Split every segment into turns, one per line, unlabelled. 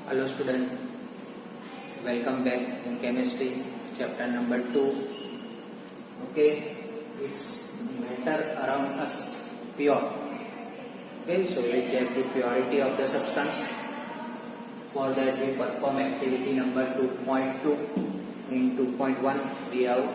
Hello student, welcome back in chemistry chapter number 2. Okay, it's matter around us pure. Okay, so we check the purity of the substance. For that we perform activity number 2.2. In 2.1 we have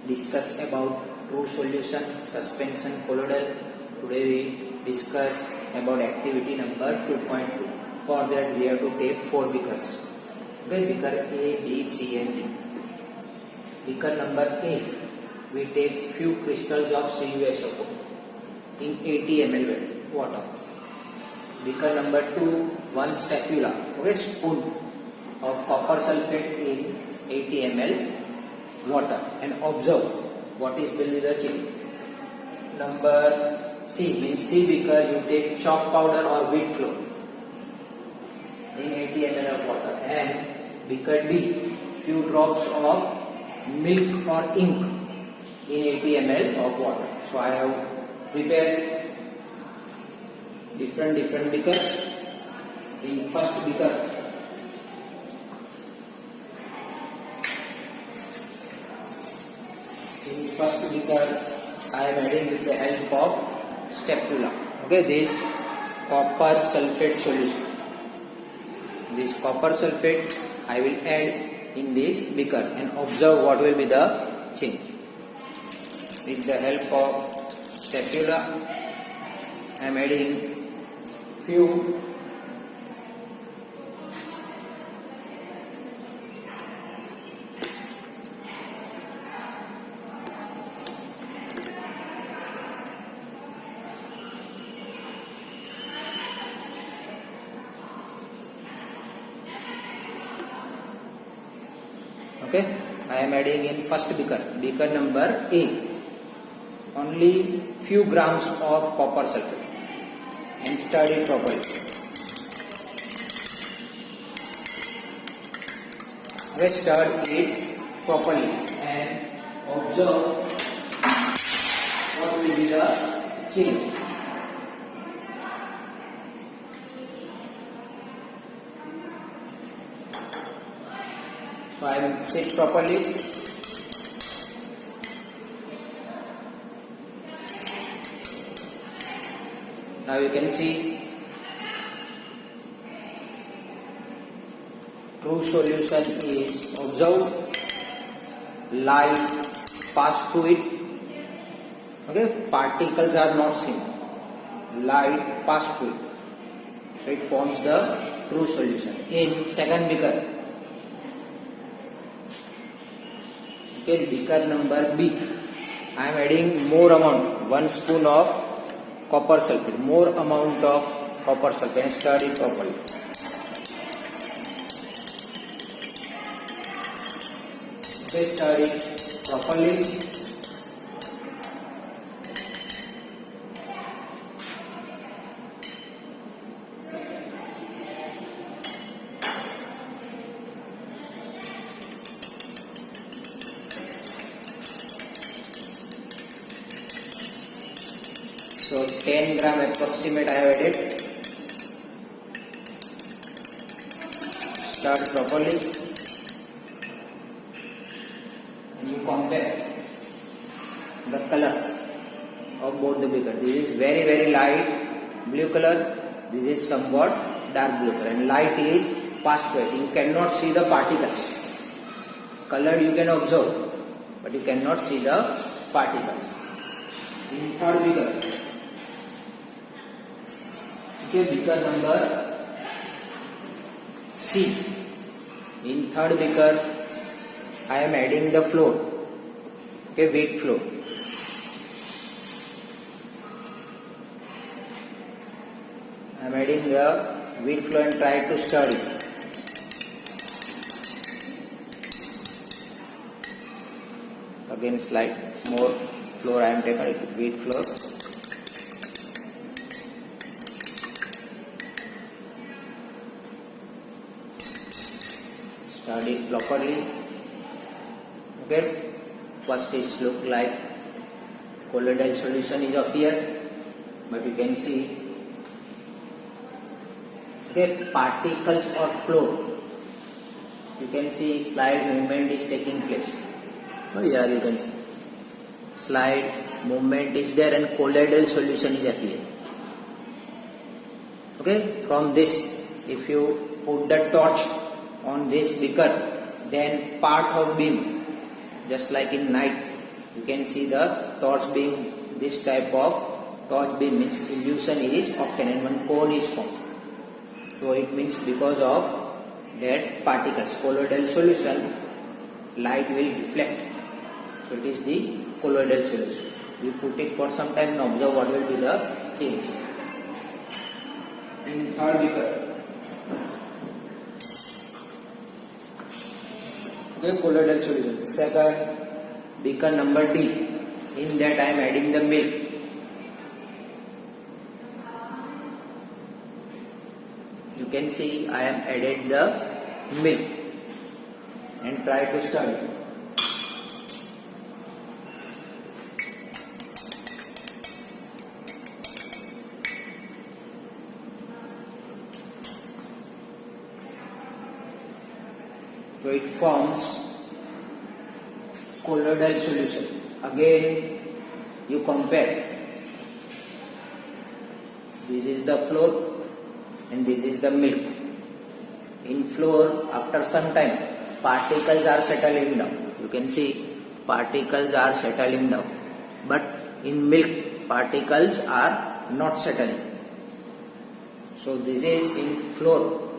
discussed about true solution, suspension, colloidal. Today we discuss about activity number 2.2. For that we have to take 4 beakers. Okay, beaker A, B, C and D. Beaker number A, we take few crystals of CuSO4 in 80 ml water. Beaker number 2, one spatula, okay, spoon of copper sulfate in 80 ml water, and observe what is built with the change. Number C, means C beaker, you take chalk powder or wheat flour in 80 ml of water, and beaker B, few drops of milk or ink in 80 ml of water. So I have prepared different beakers. In first beaker, I am adding with the help of spatula. Okay, this copper sulfate solution. This copper sulfate I will add in this beaker and observe what will be the change. With the help of spatula, I am adding few okay, I am adding in first beaker number A, only few grams of copper sulfate, and stir it properly. Okay, stir it properly and observe what will be the change. So I will mix properly. Now you can see true solution is observe light pass through it. Okay, particles are not seen. Light pass through it. So it forms the true solution. In second beaker, okay, beaker number B, I am adding more amount, 1 spoon of copper sulfate, more amount of copper sulfate, and stir it properly. Okay, stir it properly. So 10 gram approximate I have added. Stir properly and you compare the color of both the beaker. This is very light blue color. This is somewhat dark blue color, and light is past through it. You cannot see the particles. Color you can observe, but you cannot see the particles. In third beaker, okay, beaker number C. In third beaker, I am adding the flour, okay, wheat flour. I am adding the wheat flour and try to stir it. Again, slight more flour I am taking, wheat flour. Stir it properly. Okay, first it look like colloidal solution is appear, but you can see Okay, particles or flow. You can see slide movement is taking place. Oh, here you can see slide movement is there and colloidal solution is appearing. Okay, from this, if you put the torch on this beaker, then part of beam, just like in night, you can see the torch beam. This type of torch beam means illusion is obtained and one cone is formed. So it means because of that particles, colloidal solution, light will reflect. So it is the colloidal solution. We put it for some time and observe what will be the change. In third beaker, okay, colloidal solution. Second beaker number D. In that I am adding the milk. You can see I am added the milk and try to stir it. So it forms colloidal solution. Again you compare. This is the floor and this is the milk. In floor, after some time, particles are settling down. You can see particles are settling down. But in milk, particles are not settling. So this is in floor.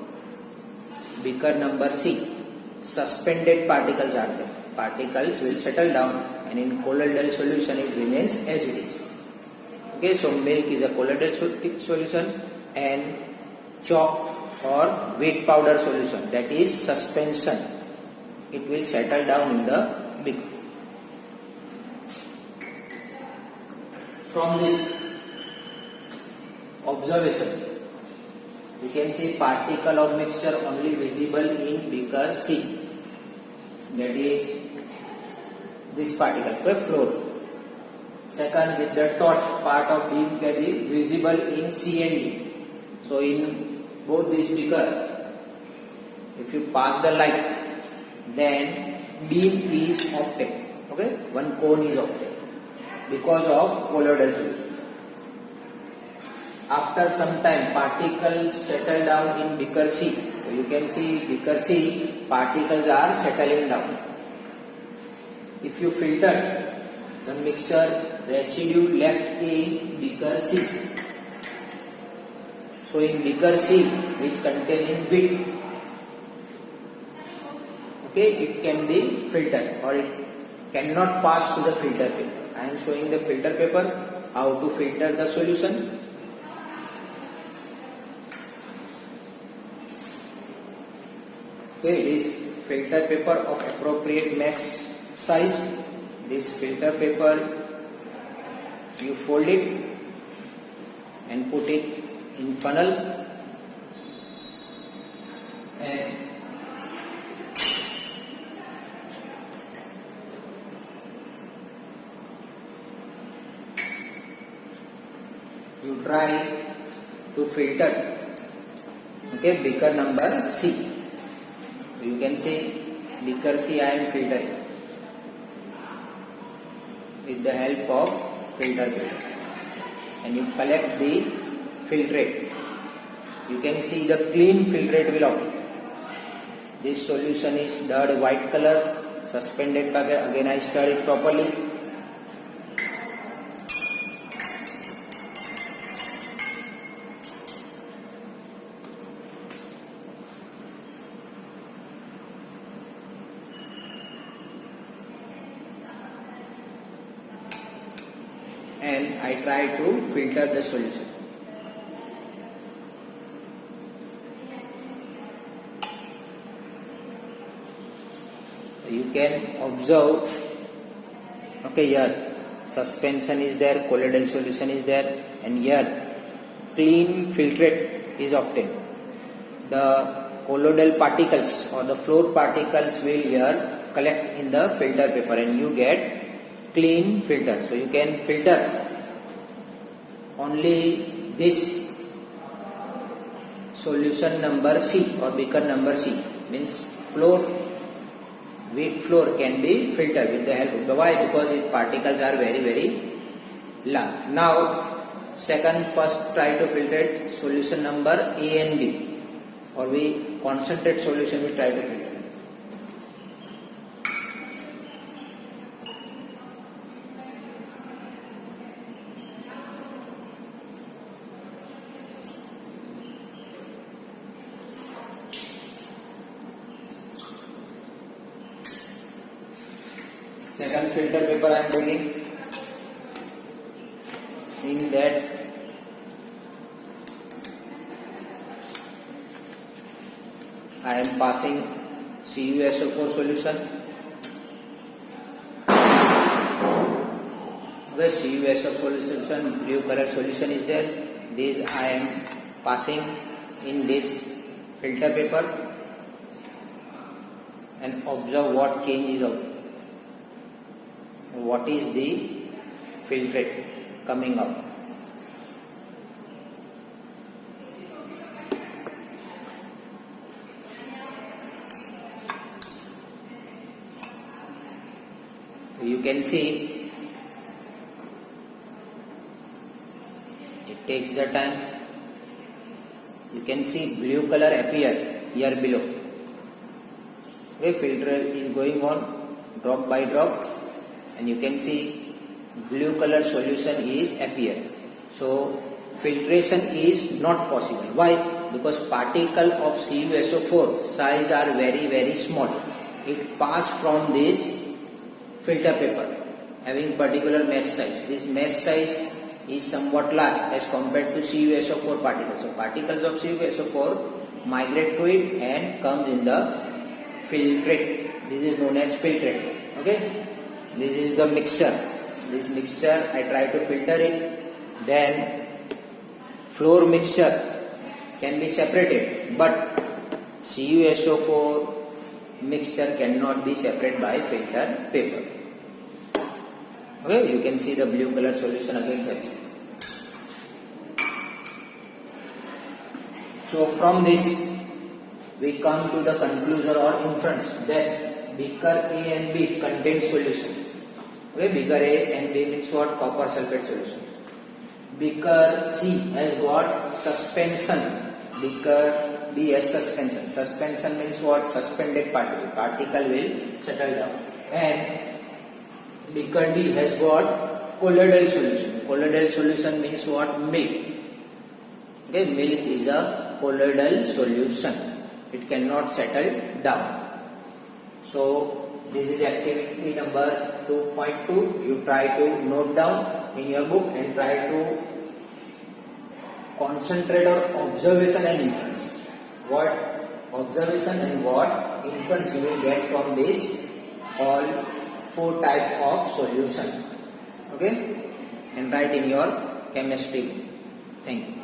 Beaker number C. Suspended particles are there. Particles will settle down and in colloidal solution it remains as it is. Okay, so milk is a colloidal solution and chalk or wheat powder solution, that is suspension. It will settle down in the beaker. From this observation, you can see particle of mixture only visible in beaker C. That is this particle, the floor. Second, with the torch, part of beam can be visible in C and D. So in both this beaker, if you pass the light, then beam is obtained. Okay, one cone is obtained because of colloidal solution. After some time, particles settle down in beaker C. So you can see beaker C, particles are settling down. If you filter the mixture, residue left in beaker C. So in beaker C, which containing wheat, okay, it can be filtered or it cannot pass to the filter paper. I am showing the filter paper, how to filter the solution. Okay, it is filter paper of appropriate mesh size. This filter paper, you fold it and put it in funnel and you try to filter, okay, beaker number C. You can see beaker C I am filtering with the help of filter paper and you collect the filtrate. You can see the clean filtrate will appear. This solution is dyed white color, suspended packet. Again I stir it properly. And I try to filter the solution. You can observe, okay, here suspension is there, colloidal solution is there, and here clean filtrate is obtained. The colloidal particles or the floor particles will here collect in the filter paper and you get clean filter. So you can filter only this solution number C or beaker number C, means wheat flour can be filtered with the help of the, why? Because its particles are very large. Now first try to filter solution number A and B, or we concentrate solution we try to filter. Second filter paper I am taking. In that I am passing CuSO4 solution. The CuSO4 solution, blue color solution is there. This I am passing in this filter paper, and observe what change is of. What is the filtrate coming up. So you can see it takes the time. You can see blue color appear here below. A filter is going on drop by drop, and you can see blue color solution is appear. So filtration is not possible. Why? Because particle of CuSO4 size are very small. It pass from this filter paper having particular mesh size. This mesh size is somewhat large as compared to CuSO4 particles. So particles of CuSO4 migrate to it and comes in the filtrate. This is known as filtrate. Okay. This is the mixture. This mixture I try to filter it. Then flour mixture can be separated, but CuSO4 mixture cannot be separated by filter paper. Okay, you can see the blue color solution again separate. So from this we come to the conclusion or inference that beaker A and B contain solution. Okay, beaker A and B means what? Copper sulfate solution. Beaker C has got suspension. Beaker B has suspension. Suspension means what? Suspended particle. Particle will settle down. And beaker D has got colloidal solution. Colloidal solution means what? Milk. Okay, milk is a colloidal solution. It cannot settle down. So this is activity number 2.2. You try to note down in your book and try to concentrate on observation and inference. What observation and what inference you will get from this all 4 type of solution. Okay, and write in your chemistry book. Thank you.